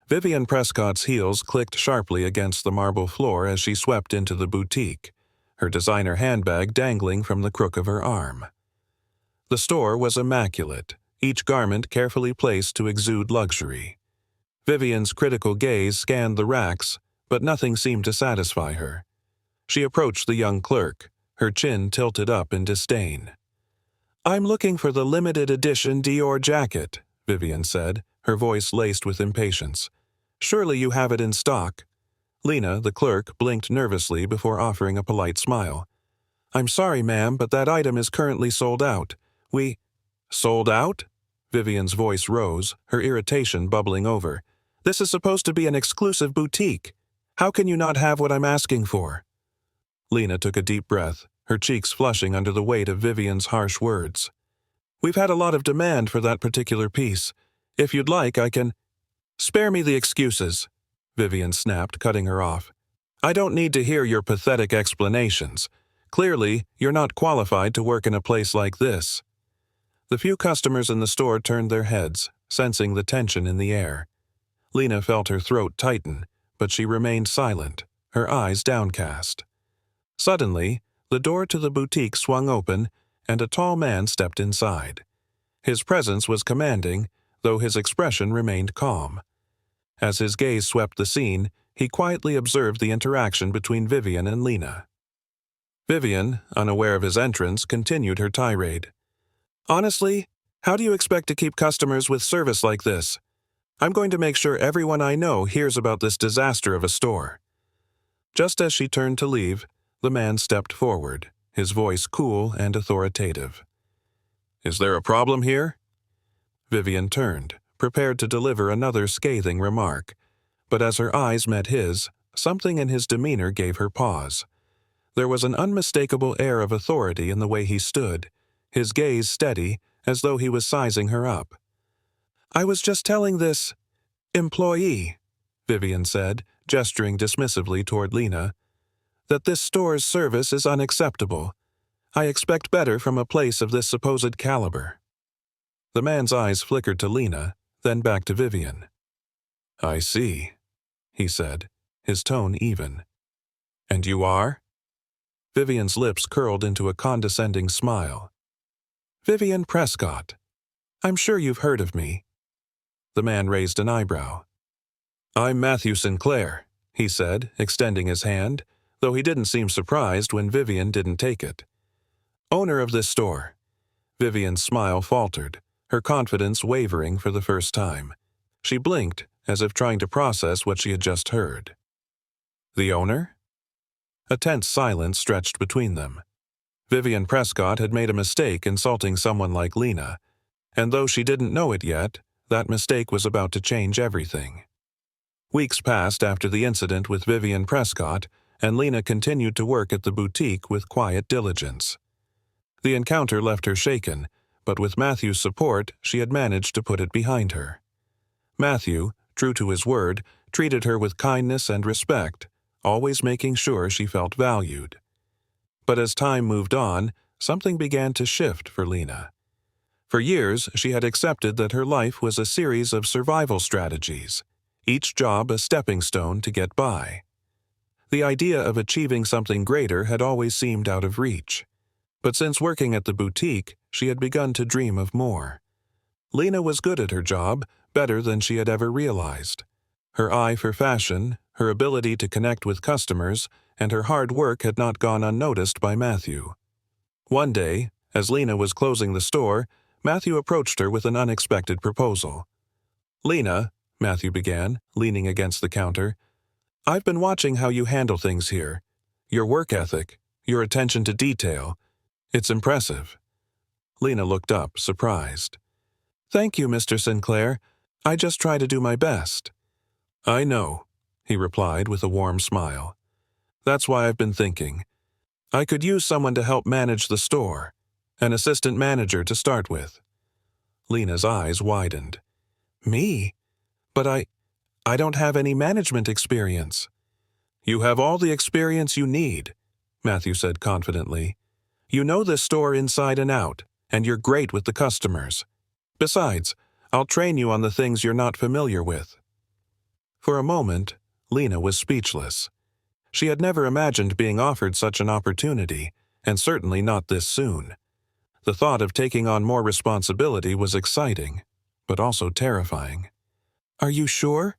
Vivian Prescott's heels clicked sharply against the marble floor as she swept into the boutique, her designer handbag dangling from the crook of her arm. The store was immaculate, each garment carefully placed to exude luxury. Vivian's critical gaze scanned the racks, but nothing seemed to satisfy her. She approached the young clerk, her chin tilted up in disdain. "I'm looking for the limited edition Dior jacket," Vivien said, her voice laced with impatience. "Surely you have it in stock." Lena, the clerk, blinked nervously before offering a polite smile. "I'm sorry, ma'am, but that item is currently sold out. Sold out?" Vivian's voice rose, her irritation bubbling over. "This is supposed to be an exclusive boutique. How can you not have what I'm asking for?" Lena took a deep breath, her cheeks flushing under the weight of Vivian's harsh words. "We've had a lot of demand for that particular piece. If you'd like, I can—" "Spare me the excuses," Vivien snapped, cutting her off. "I don't need to hear your pathetic explanations. Clearly, you're not qualified to work in a place like this." The few customers in the store turned their heads, sensing the tension in the air. Lena felt her throat tighten, but she remained silent, her eyes downcast. Suddenly, the door to the boutique swung open, and a tall man stepped inside. His presence was commanding, though his expression remained calm. As his gaze swept the scene, he quietly observed the interaction between Vivien and Lena. Vivien, unaware of his entrance, continued her tirade. "Honestly, how do you expect to keep customers with service like this? I'm going to make sure everyone I know hears about this disaster of a store." Just as she turned to leave, the man stepped forward, his voice cool and authoritative. "Is there a problem here?" Vivien turned, prepared to deliver another scathing remark, but as her eyes met his, something in his demeanor gave her pause. There was an unmistakable air of authority in the way he stood, his gaze steady, as though he was sizing her up. "I was just telling this employee," Vivien said, gesturing dismissively toward Lena, "that this store's service is unacceptable. I expect better from a place of this supposed caliber." The man's eyes flickered to Lena, then back to Vivien. "I see," he said, his tone even. "And you are?" Vivian's lips curled into a condescending smile. "Vivian Prescott. I'm sure you've heard of me." The man raised an eyebrow. "I'm Matthew Sinclair," he said, extending his hand, though he didn't seem surprised when Vivien didn't take it. "Owner of this store." Vivian's smile faltered, her confidence wavering for the first time. She blinked, as if trying to process what she had just heard. "The owner?" A tense silence stretched between them. Vivian Prescott had made a mistake insulting someone like Lena, and though she didn't know it yet, that mistake was about to change everything. Weeks passed after the incident with Vivian Prescott, and Lena continued to work at the boutique with quiet diligence. The encounter left her shaken, but with Matthew's support, she had managed to put it behind her. Matthew, true to his word, treated her with kindness and respect, always making sure she felt valued. But as time moved on, something began to shift for Lena. For years, she had accepted that her life was a series of survival strategies, each job a stepping stone to get by. The idea of achieving something greater had always seemed out of reach. But since working at the boutique, she had begun to dream of more. Lena was good at her job, better than she had ever realized. Her eye for fashion, her ability to connect with customers, and her hard work had not gone unnoticed by Matthew. One day, as Lena was closing the store, Matthew approached her with an unexpected proposal. "Lena," Matthew began, leaning against the counter, "I've been watching how you handle things here. Your work ethic, your attention to detail. It's impressive." Lena looked up, surprised. "Thank you, Mr. Sinclair. I just try to do my best." "I know," he replied with a warm smile. "That's why I've been thinking. I could use someone to help manage the store, an assistant manager to start with." Lena's eyes widened. "Me? But I don't have any management experience." "You have all the experience you need," Matthew said confidently. "You know this store inside and out, and you're great with the customers. Besides, I'll train you on the things you're not familiar with." For a moment, Lena was speechless. She had never imagined being offered such an opportunity, and certainly not this soon. The thought of taking on more responsibility was exciting, but also terrifying. "Are you sure?"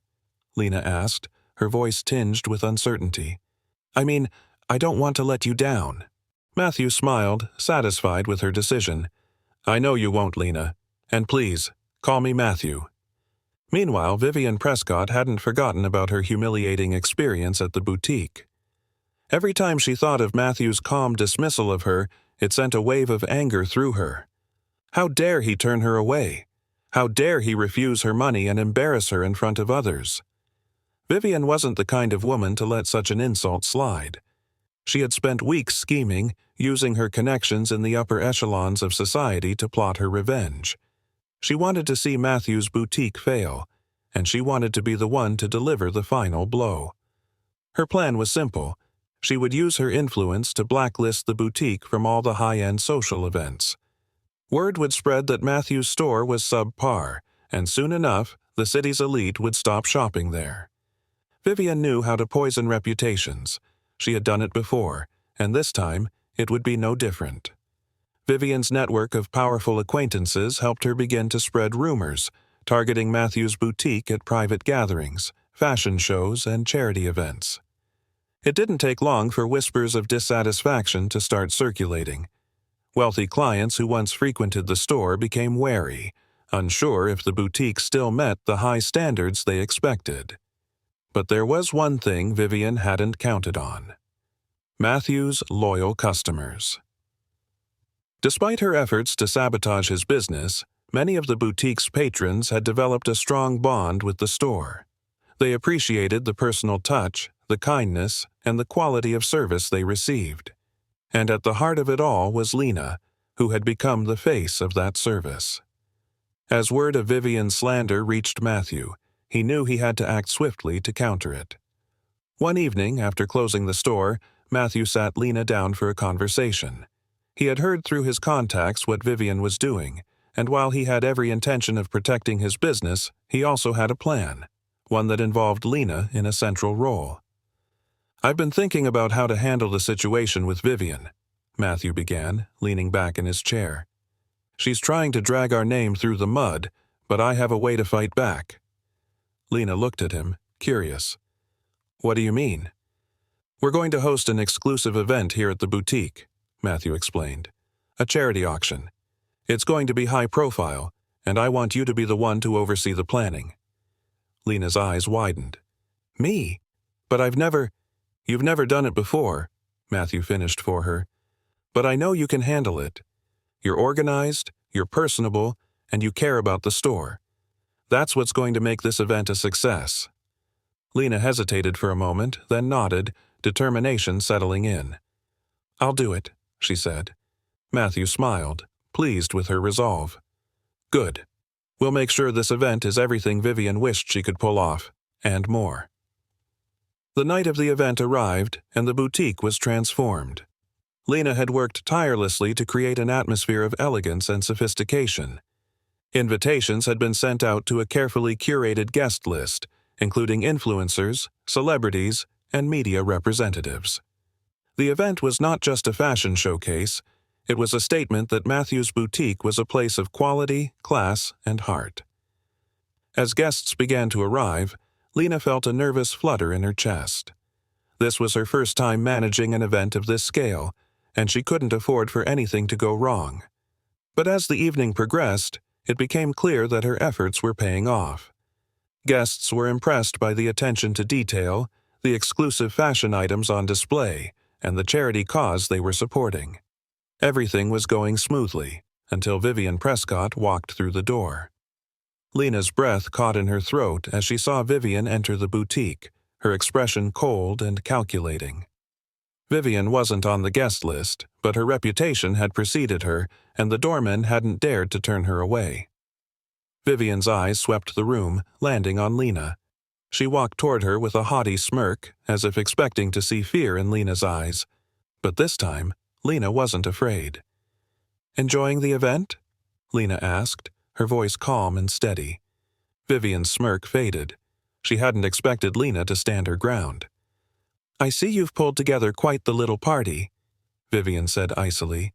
Lena asked, her voice tinged with uncertainty. "I mean, I don't want to let you down." Matthew smiled, satisfied with her decision. "I know you won't, Lena. And please, call me Matthew." Meanwhile, Vivien Prescott hadn't forgotten about her humiliating experience at the boutique. Every time she thought of Matthew's calm dismissal of her, it sent a wave of anger through her. How dare he turn her away? How dare he refuse her money and embarrass her in front of others? Vivien wasn't the kind of woman to let such an insult slide. She had spent weeks scheming, using her connections in the upper echelons of society to plot her revenge. She wanted to see Matthew's boutique fail, and she wanted to be the one to deliver the final blow. Her plan was simple. She would use her influence to blacklist the boutique from all the high-end social events. Word would spread that Matthew's store was subpar, and soon enough, the city's elite would stop shopping there. Vivien knew how to poison reputations. She had done it before, and this time, it would be no different. Vivian's network of powerful acquaintances helped her begin to spread rumors, targeting Matthew's boutique at private gatherings, fashion shows, and charity events. It didn't take long for whispers of dissatisfaction to start circulating. Wealthy clients who once frequented the store became wary, unsure if the boutique still met the high standards they expected. But there was one thing Vivien hadn't counted on: Matthew's loyal customers. Despite her efforts to sabotage his business, many of the boutique's patrons had developed a strong bond with the store. They appreciated the personal touch, the kindness, and the quality of service they received. And at the heart of it all was Lena, who had become the face of that service. As word of Vivian's slander reached Matthew, he knew he had to act swiftly to counter it. One evening, after closing the store, Matthew sat Lena down for a conversation. He had heard through his contacts what Vivien was doing, and while he had every intention of protecting his business, he also had a plan, one that involved Lena in a central role. "I've been thinking about how to handle the situation with Vivien," Matthew began, leaning back in his chair. "She's trying to drag our name through the mud, but I have a way to fight back." Lena looked at him, curious. "What do you mean?" "We're going to host an exclusive event here at the boutique," Matthew explained. "A charity auction. It's going to be high profile, and I want you to be the one to oversee the planning." Lena's eyes widened. "Me? But You've never done it before," Matthew finished for her. "But I know you can handle it. You're organized, you're personable, and you care about the store. That's what's going to make this event a success." Lena hesitated for a moment, then nodded, determination settling in. "I'll do it," she said. Matthew smiled, pleased with her resolve. "Good. We'll make sure this event is everything Vivien wished she could pull off, and more." The night of the event arrived, and the boutique was transformed. Lena had worked tirelessly to create an atmosphere of elegance and sophistication. Invitations had been sent out to a carefully curated guest list, including influencers, celebrities, and media representatives. The event was not just a fashion showcase, it was a statement that Matthew's boutique was a place of quality, class, and heart. As guests began to arrive, Lena felt a nervous flutter in her chest. This was her first time managing an event of this scale, and she couldn't afford for anything to go wrong. But as the evening progressed, it became clear that her efforts were paying off. Guests were impressed by the attention to detail, the exclusive fashion items on display, and the charity cause they were supporting. Everything was going smoothly, until Vivien Prescott walked through the door. Lena's breath caught in her throat as she saw Vivien enter the boutique, her expression cold and calculating. Vivien wasn't on the guest list, but her reputation had preceded her, and the doorman hadn't dared to turn her away. Vivien's eyes swept the room, landing on Lena. She walked toward her with a haughty smirk, as if expecting to see fear in Lena's eyes. But this time, Lena wasn't afraid. "Enjoying the event?" Lena asked, her voice calm and steady. Vivien's smirk faded. She hadn't expected Lena to stand her ground. "I see you've pulled together quite the little party," Vivien said icily.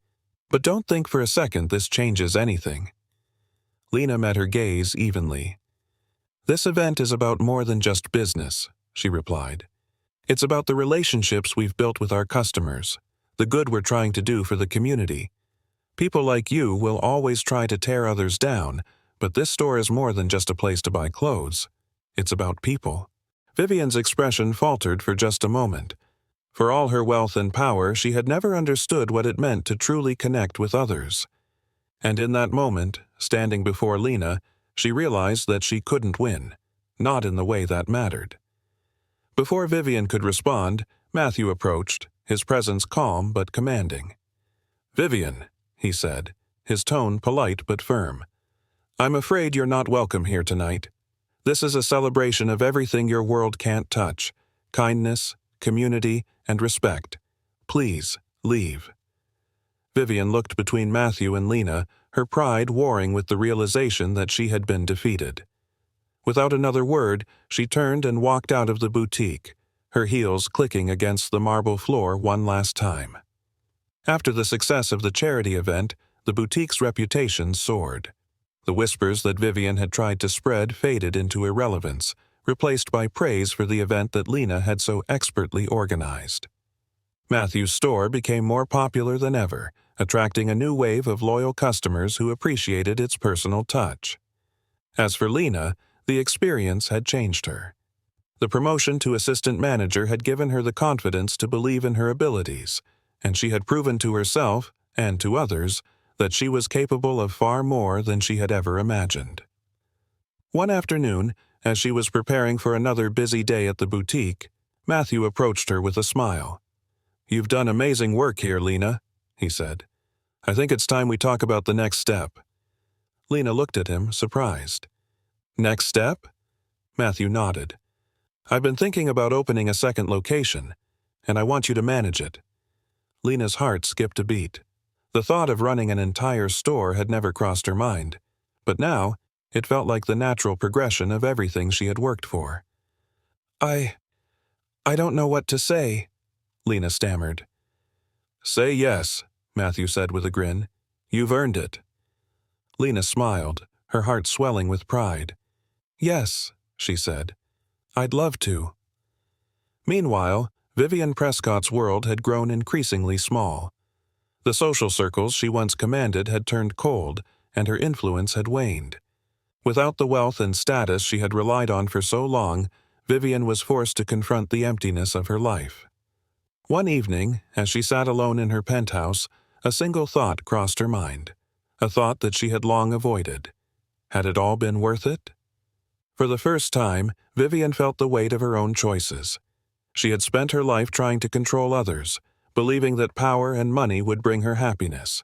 "But don't think for a second this changes anything." Lena met her gaze evenly. "This event is about more than just business," she replied. "It's about the relationships we've built with our customers, the good we're trying to do for the community. People like you will always try to tear others down, but this store is more than just a place to buy clothes. It's about people." Vivian's expression faltered for just a moment. For all her wealth and power, she had never understood what it meant to truly connect with others. And in that moment, standing before Lena, she realized that she couldn't win, not in the way that mattered. Before Vivien could respond, Matthew approached, his presence calm but commanding. "Vivien," he said, his tone polite but firm, "I'm afraid you're not welcome here tonight. This is a celebration of everything your world can't touch: kindness, community, and respect. Please, leave." Vivien looked between Matthew and Lena, her pride warring with the realization that she had been defeated. Without another word, she turned and walked out of the boutique, her heels clicking against the marble floor one last time. After the success of the charity event, the boutique's reputation soared. The whispers that Vivien had tried to spread faded into irrelevance, replaced by praise for the event that Lena had so expertly organized. Matthew's store became more popular than ever, attracting a new wave of loyal customers who appreciated its personal touch. As for Lena, the experience had changed her. The promotion to assistant manager had given her the confidence to believe in her abilities, and she had proven to herself, and to others, that she was capable of far more than she had ever imagined. One afternoon, as she was preparing for another busy day at the boutique, Matthew approached her with a smile. "You've done amazing work here, Lena," he said. "I think it's time we talk about the next step." Lena looked at him, surprised. "Next step?" Matthew nodded. "I've been thinking about opening a second location, and I want you to manage it." Lena's heart skipped a beat. The thought of running an entire store had never crossed her mind, but now it felt like the natural progression of everything she had worked for. I don't know what to say," Lena stammered. "Say yes," Matthew said with a grin. "You've earned it." Lena smiled, her heart swelling with pride. "Yes," she said. "I'd love to." Meanwhile, Vivien Prescott's world had grown increasingly small. The social circles she once commanded had turned cold, and her influence had waned. Without the wealth and status she had relied on for so long, Vivien was forced to confront the emptiness of her life. One evening, as she sat alone in her penthouse, a single thought crossed her mind, a thought that she had long avoided. Had it all been worth it? For the first time, Vivien felt the weight of her own choices. She had spent her life trying to control others, believing that power and money would bring her happiness.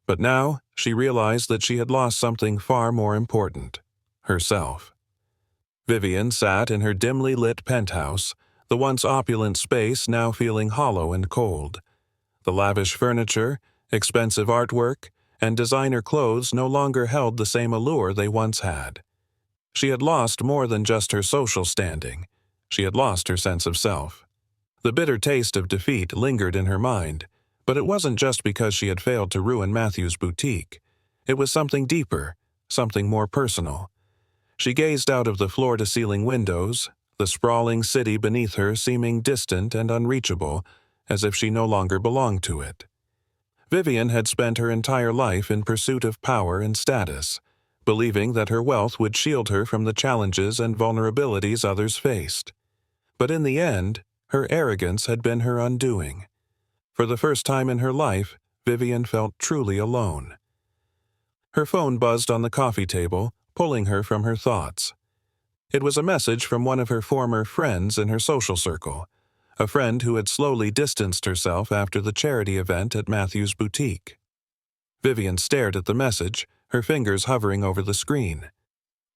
But now she realized that she had lost something far more important: herself. Vivien sat in her dimly lit penthouse, the once opulent space now feeling hollow and cold. The lavish furniture, expensive artwork, and designer clothes no longer held the same allure they once had. She had lost more than just her social standing. She had lost her sense of self. The bitter taste of defeat lingered in her mind, but it wasn't just because she had failed to ruin Matthew's boutique. It was something deeper, something more personal. She gazed out of the floor-to-ceiling windows, the sprawling city beneath her seeming distant and unreachable, as if she no longer belonged to it. Vivien had spent her entire life in pursuit of power and status, believing that her wealth would shield her from the challenges and vulnerabilities others faced. But in the end, her arrogance had been her undoing. For the first time in her life, Vivien felt truly alone. Her phone buzzed on the coffee table, pulling her from her thoughts. It was a message from one of her former friends in her social circle, a friend who had slowly distanced herself after the charity event at Matthew's boutique. Vivien stared at the message, her fingers hovering over the screen.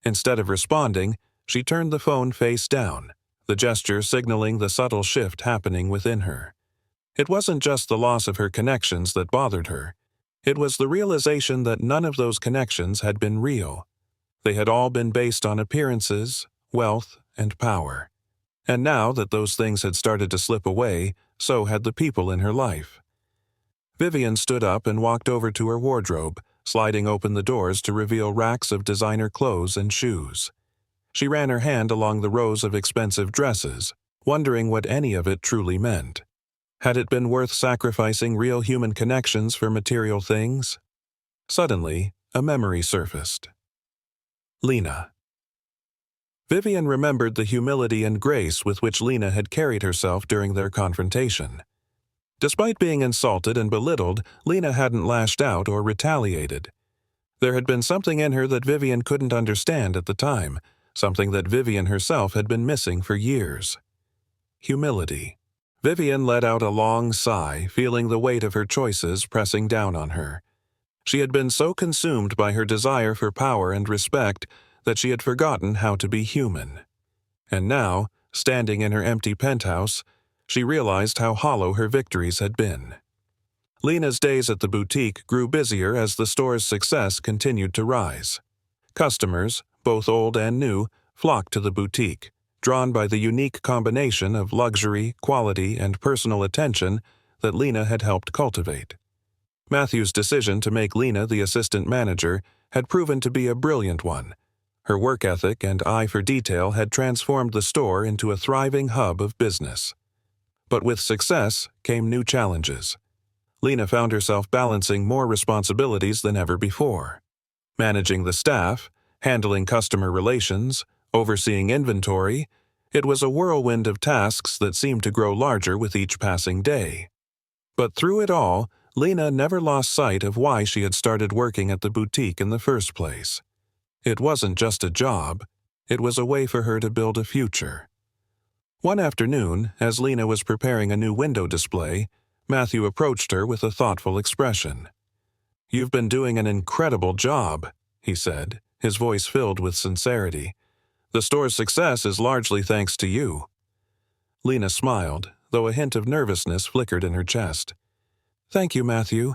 Instead of responding, she turned the phone face down, the gesture signaling the subtle shift happening within her. It wasn't just the loss of her connections that bothered her. It was the realization that none of those connections had been real. They had all been based on appearances, wealth, and power. And now that those things had started to slip away, so had the people in her life. Vivien stood up and walked over to her wardrobe, sliding open the doors to reveal racks of designer clothes and shoes. She ran her hand along the rows of expensive dresses, wondering what any of it truly meant. Had it been worth sacrificing real human connections for material things? Suddenly, a memory surfaced. Lena. Vivien remembered the humility and grace with which Lena had carried herself during their confrontation. Despite being insulted and belittled, Lena hadn't lashed out or retaliated. There had been something in her that Vivien couldn't understand at the time, something that Vivien herself had been missing for years. Humility. Vivien let out a long sigh, feeling the weight of her choices pressing down on her. She had been so consumed by her desire for power and respect that she had forgotten how to be human. And now, standing in her empty penthouse, she realized how hollow her victories had been. Lena's days at the boutique grew busier as the store's success continued to rise. Customers, both old and new, flocked to the boutique, drawn by the unique combination of luxury, quality, and personal attention that Lena had helped cultivate. Matthew's decision to make Lena the assistant manager had proven to be a brilliant one. Her work ethic and eye for detail had transformed the store into a thriving hub of business. But with success came new challenges. Lena found herself balancing more responsibilities than ever before. Managing the staff, handling customer relations, overseeing inventory, it was a whirlwind of tasks that seemed to grow larger with each passing day. But through it all, Lena never lost sight of why she had started working at the boutique in the first place. It wasn't just a job, it was a way for her to build a future. One afternoon, as Lena was preparing a new window display, Matthew approached her with a thoughtful expression. "You've been doing an incredible job," he said, his voice filled with sincerity. "The store's success is largely thanks to you." Lena smiled, though a hint of nervousness flickered in her chest. "Thank you, Matthew,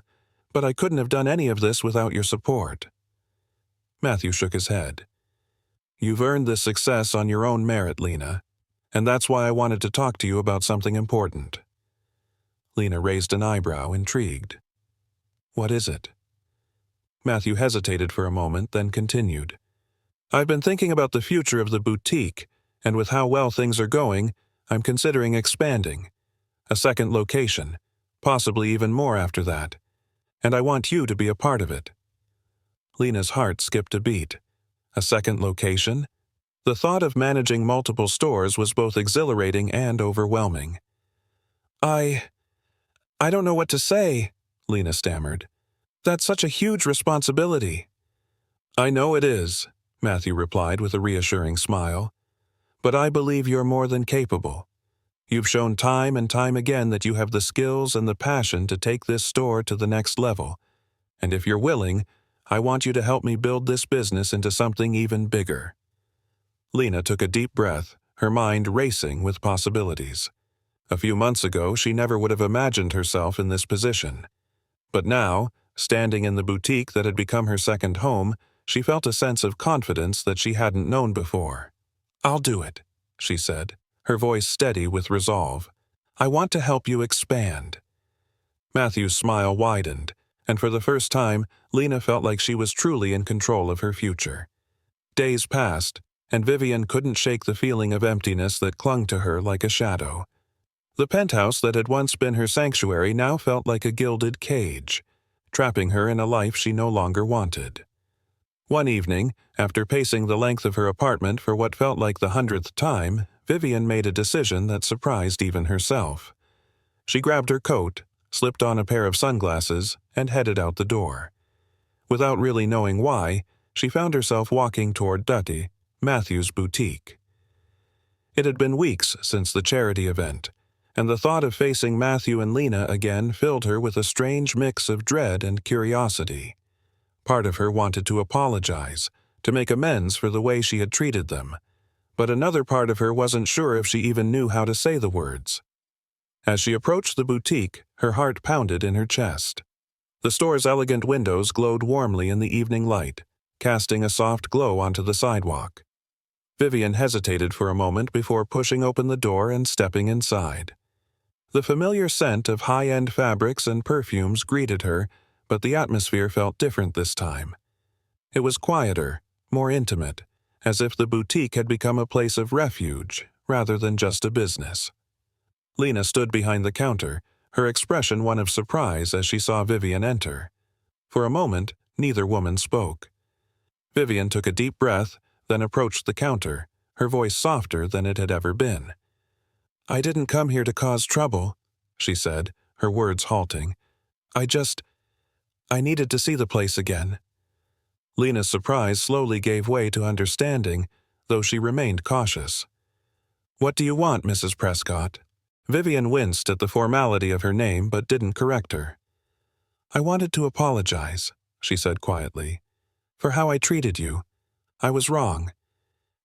but I couldn't have done any of this without your support." Matthew shook his head. "You've earned this success on your own merit, Lena, and that's why I wanted to talk to you about something important." Lena raised an eyebrow, intrigued. "What is it?" Matthew hesitated for a moment, then continued. "I've been thinking about the future of the boutique, and with how well things are going, I'm considering expanding. A second location, possibly even more after that. And I want you to be a part of it." Lena's heart skipped a beat. A second location? The thought of managing multiple stores was both exhilarating and overwhelming. I don't know what to say," Lena stammered. "That's such a huge responsibility." "I know it is," Matthew replied with a reassuring smile. "But I believe you're more than capable. You've shown time and time again that you have the skills and the passion to take this store to the next level. And if you're willing, I want you to help me build this business into something even bigger." Lena took a deep breath, her mind racing with possibilities. A few months ago, she never would have imagined herself in this position. But now, standing in the boutique that had become her second home, she felt a sense of confidence that she hadn't known before. "I'll do it," she said, her voice steady with resolve. "I want to help you expand." Matthew's smile widened, and for the first time, Lena felt like she was truly in control of her future. Days passed, and Vivien couldn't shake the feeling of emptiness that clung to her like a shadow. The penthouse that had once been her sanctuary now felt like a gilded cage, trapping her in a life she no longer wanted. One evening, after pacing the length of her apartment for what felt like the 100th time, Vivien made a decision that surprised even herself. She grabbed her coat, slipped on a pair of sunglasses, and headed out the door. Without really knowing why, she found herself walking toward Dutty, Matthew's boutique. It had been weeks since the charity event, and the thought of facing Matthew and Lena again filled her with a strange mix of dread and curiosity. Part of her wanted to apologize, to make amends for the way she had treated them, but another part of her wasn't sure if she even knew how to say the words. As she approached the boutique, her heart pounded in her chest. The store's elegant windows glowed warmly in the evening light, casting a soft glow onto the sidewalk. Vivien hesitated for a moment before pushing open the door and stepping inside. The familiar scent of high-end fabrics and perfumes greeted her, but the atmosphere felt different this time. It was quieter, more intimate, as if the boutique had become a place of refuge rather than just a business. Lena stood behind the counter, her expression one of surprise as she saw Vivien enter. For a moment, neither woman spoke. Vivien took a deep breath, then approached the counter, her voice softer than it had ever been. "I didn't come here to cause trouble," she said, her words halting. I needed to see the place again." Lena's surprise slowly gave way to understanding, though she remained cautious. "What do you want, Mrs. Prescott?" Vivien winced at the formality of her name but didn't correct her. "I wanted to apologize," she said quietly, "for how I treated you. I was wrong.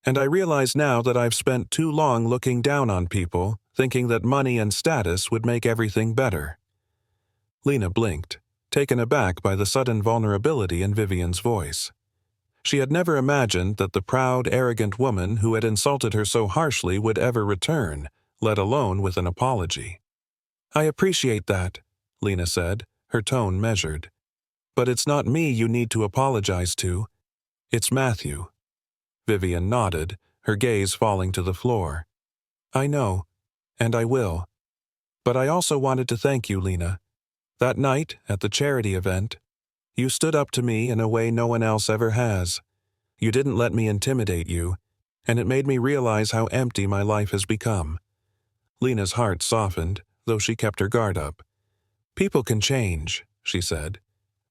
And I realize now that I've spent too long looking down on people, thinking that money and status would make everything better." Lena blinked, taken aback by the sudden vulnerability in Vivien's voice. She had never imagined that the proud, arrogant woman who had insulted her so harshly would ever return, let alone with an apology. "I appreciate that," Lena said, her tone measured. "But it's not me you need to apologize to. It's Matthew." Vivien nodded, her gaze falling to the floor. "I know, and I will. But I also wanted to thank you, Lena. That night, at the charity event, you stood up to me in a way no one else ever has. You didn't let me intimidate you, and it made me realize how empty my life has become." Lena's heart softened, though she kept her guard up. "People can change," she said,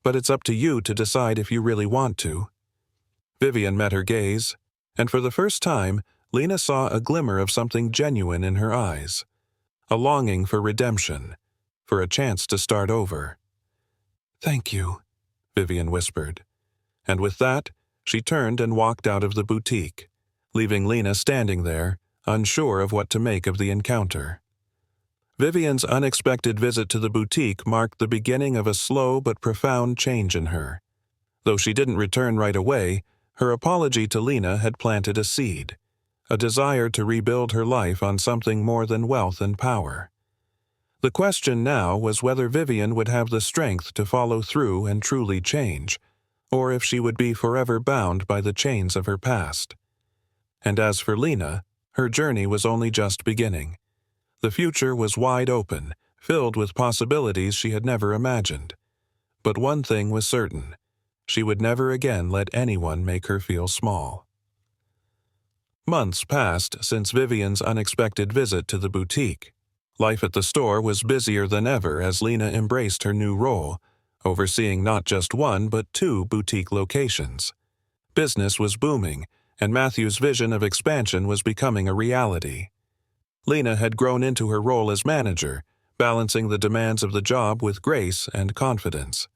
"but it's up to you to decide if you really want to." Vivien met her gaze, and for the first time, Lena saw a glimmer of something genuine in her eyes. A longing for redemption, for a chance to start over. "Thank you," Vivien whispered. And with that, she turned and walked out of the boutique, leaving Lena standing there, unsure of what to make of the encounter. Vivien's unexpected visit to the boutique marked the beginning of a slow but profound change in her. Though she didn't return right away, her apology to Lena had planted a seed, a desire to rebuild her life on something more than wealth and power. The question now was whether Vivien would have the strength to follow through and truly change, or if she would be forever bound by the chains of her past. And as for Lena, her journey was only just beginning. The future was wide open, filled with possibilities she had never imagined. But one thing was certain: she would never again let anyone make her feel small. Months passed since Vivien's unexpected visit to the boutique. Life at the store was busier than ever as Lena embraced her new role, overseeing not just one but 2 boutique locations. Business was booming, and Matthew's vision of expansion was becoming a reality. Lena had grown into her role as manager, balancing the demands of the job with grace and confidence.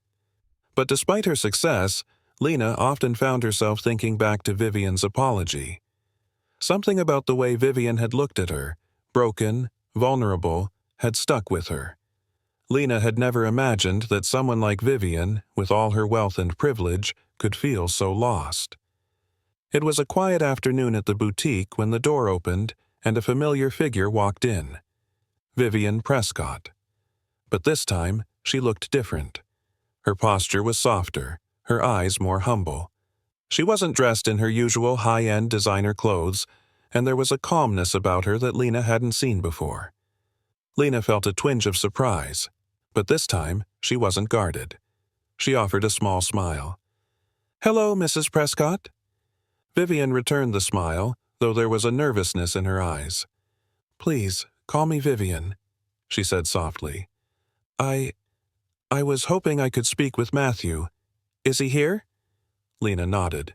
But despite her success, Lena often found herself thinking back to Vivien's apology. Something about the way Vivien had looked at her, broken, vulnerable, had stuck with her. Lena had never imagined that someone like Vivien, with all her wealth and privilege, could feel so lost. It was a quiet afternoon at the boutique when the door opened and a familiar figure walked in. Vivien Prescott. But this time, she looked different. Her posture was softer, her eyes more humble. She wasn't dressed in her usual high-end designer clothes, and there was a calmness about her that Lena hadn't seen before. Lena felt a twinge of surprise, but this time she wasn't guarded. She offered a small smile. "Hello, Mrs. Prescott." Vivien returned the smile, though there was a nervousness in her eyes. "Please, call me Vivien," she said softly. I was hoping I could speak with Matthew. Is he here?" Lena nodded.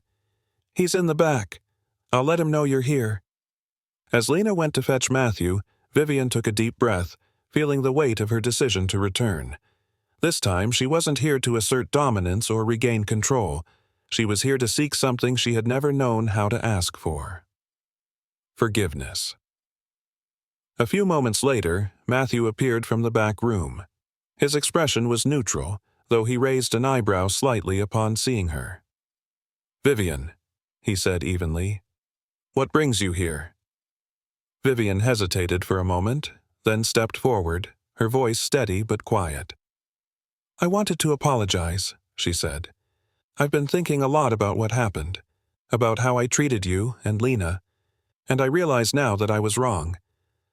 "He's in the back. I'll let him know you're here." As Lena went to fetch Matthew, Vivien took a deep breath, feeling the weight of her decision to return. This time, she wasn't here to assert dominance or regain control. She was here to seek something she had never known how to ask for. Forgiveness. A few moments later, Matthew appeared from the back room. His expression was neutral, though he raised an eyebrow slightly upon seeing her. "Vivien," he said evenly, What brings you here?" Vivien hesitated for a moment, then stepped forward, her voice steady but quiet. "I wanted to apologize," she said. "I've been thinking a lot about what happened, about how I treated you and Lena, and I realize now that I was wrong.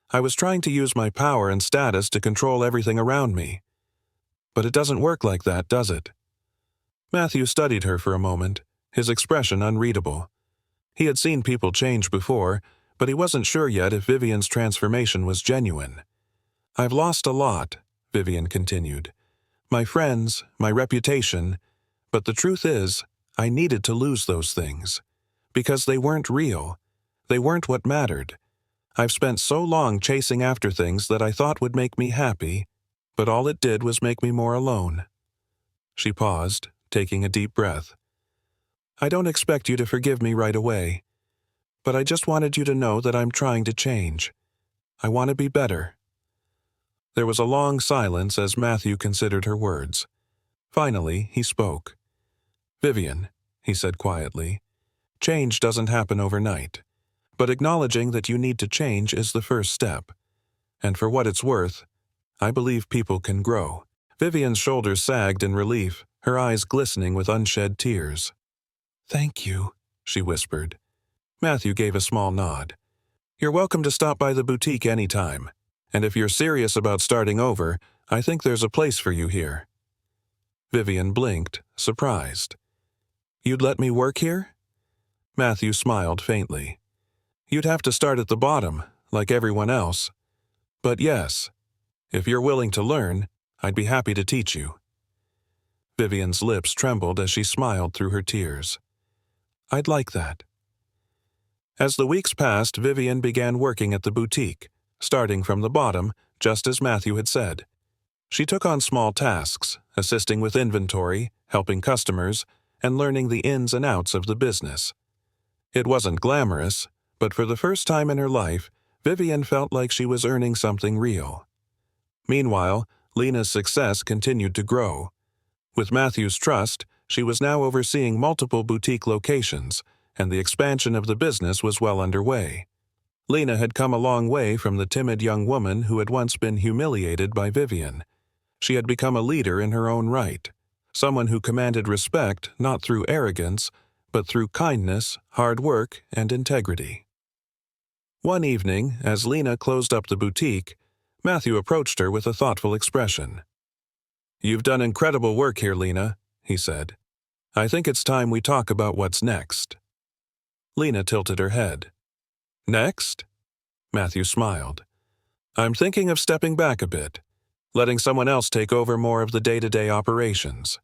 I was trying to use my power and status to control everything around me. But it doesn't work like that, does it?" Matthew studied her for a moment, his expression unreadable. He had seen people change before, but he wasn't sure yet if Vivian's transformation was genuine. "I've lost a lot," Vivien continued. "My friends, my reputation, but the truth is, I needed to lose those things. Because they weren't real. They weren't what mattered. I've spent so long chasing after things that I thought would make me happy, but all it did was make me more alone." She paused, taking a deep breath. "I don't expect you to forgive me right away, but I just wanted you to know that I'm trying to change. I want to be better." There was a long silence as Matthew considered her words. Finally, he spoke. "Vivien," he said quietly, "change doesn't happen overnight, but acknowledging that you need to change is the first step. And for what it's worth, I believe people can grow." Vivian's shoulders sagged in relief, her eyes glistening with unshed tears. "Thank you," she whispered. Matthew gave a small nod. "You're welcome to stop by the boutique any time, and if you're serious about starting over, I think there's a place for you here." Vivien blinked, surprised. "You'd let me work here?" Matthew smiled faintly. "You'd have to start at the bottom, like everyone else. But yes, if you're willing to learn, I'd be happy to teach you." Vivian's lips trembled as she smiled through her tears. "I'd like that." As the weeks passed, Vivien began working at the boutique, starting from the bottom, just as Matthew had said. She took on small tasks, assisting with inventory, helping customers, and learning the ins and outs of the business. It wasn't glamorous, but for the first time in her life, Vivien felt like she was earning something real. Meanwhile, Lena's success continued to grow. With Matthew's trust, she was now overseeing multiple boutique locations, and the expansion of the business was well underway. Lena had come a long way from the timid young woman who had once been humiliated by Vivien. She had become a leader in her own right, someone who commanded respect not through arrogance, but through kindness, hard work, and integrity. One evening, as Lena closed up the boutique, Matthew approached her with a thoughtful expression. "You've done incredible work here, Lena," he said. "I think it's time we talk about what's next." Lena tilted her head. "Next?" Matthew smiled. "I'm thinking of stepping back a bit, letting someone else take over more of the day-to-day operations,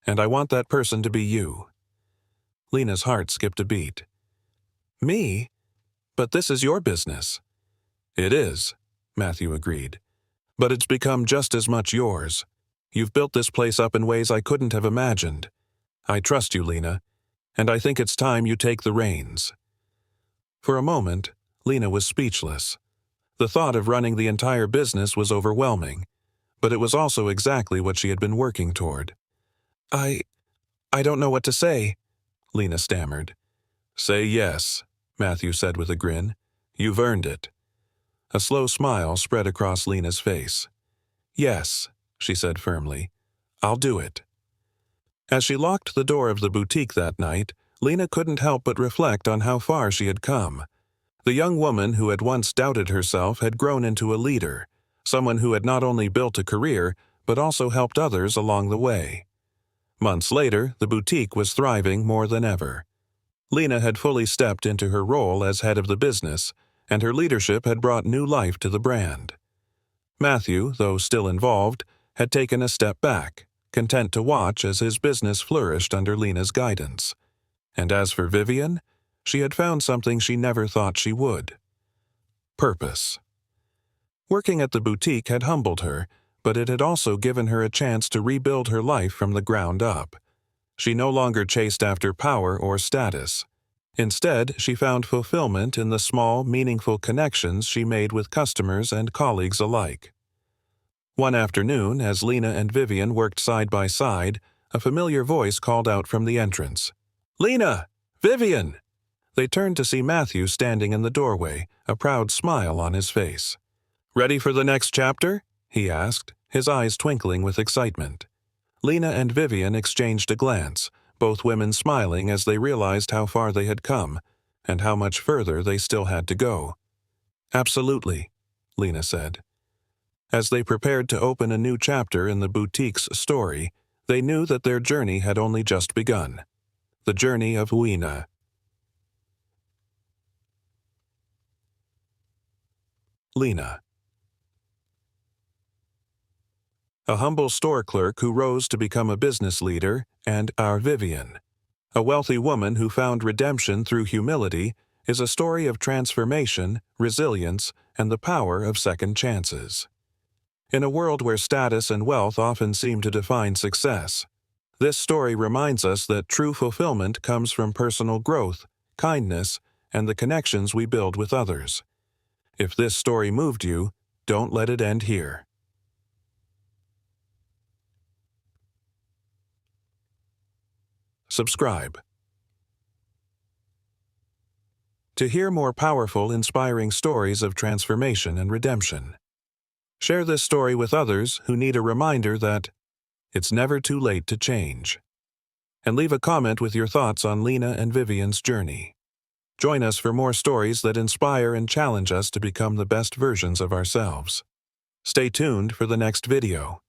and I want that person to be you." Lena's heart skipped a beat. "Me? But this is your business." "It is," Matthew agreed. "But it's become just as much yours. You've built this place up in ways I couldn't have imagined. I trust you, Lena, and I think it's time you take the reins." For a moment, Lena was speechless. The thought of running the entire business was overwhelming, but it was also exactly what she had been working toward. I don't know what to say," Lena stammered. "Say yes," Matthew said with a grin. "You've earned it." A slow smile spread across Lena's face. "Yes," she said firmly. "I'll do it." As she locked the door of the boutique that night, Lena couldn't help but reflect on how far she had come. The young woman who had once doubted herself had grown into a leader, someone who had not only built a career, but also helped others along the way. Months later, the boutique was thriving more than ever. Lena had fully stepped into her role as head of the business, and her leadership had brought new life to the brand. Matthew, though still involved, had taken a step back, content to watch as his business flourished under Lena's guidance. And as for Vivien, she had found something she never thought she would. Purpose. Working at the boutique had humbled her, but it had also given her a chance to rebuild her life from the ground up. She no longer chased after power or status. Instead, she found fulfillment in the small, meaningful connections she made with customers and colleagues alike. One afternoon, as Lena and Vivien worked side by side, a familiar voice called out from the entrance. "Lena! Vivien!" They turned to see Matthew standing in the doorway, a proud smile on his face. "Ready for the next chapter?" he asked, his eyes twinkling with excitement. Lena and Vivian exchanged a glance, both women smiling as they realized how far they had come, and how much further they still had to go. "Absolutely," Lena said. As they prepared to open a new chapter in the boutique's story, they knew that their journey had only just begun. The journey of Lena. Lena. A humble store clerk who rose to become a business leader, and our Vivian. A wealthy woman who found redemption through humility is a story of transformation, resilience, and the power of second chances. In a world where status and wealth often seem to define success, this story reminds us that true fulfillment comes from personal growth, kindness, and the connections we build with others. If this story moved you, don't let it end here. Subscribe. To hear more powerful, inspiring stories of transformation and redemption, share this story with others who need a reminder that it's never too late to change. And leave a comment with your thoughts on Lena and Vivian's journey. Join us for more stories that inspire and challenge us to become the best versions of ourselves. Stay tuned for the next video.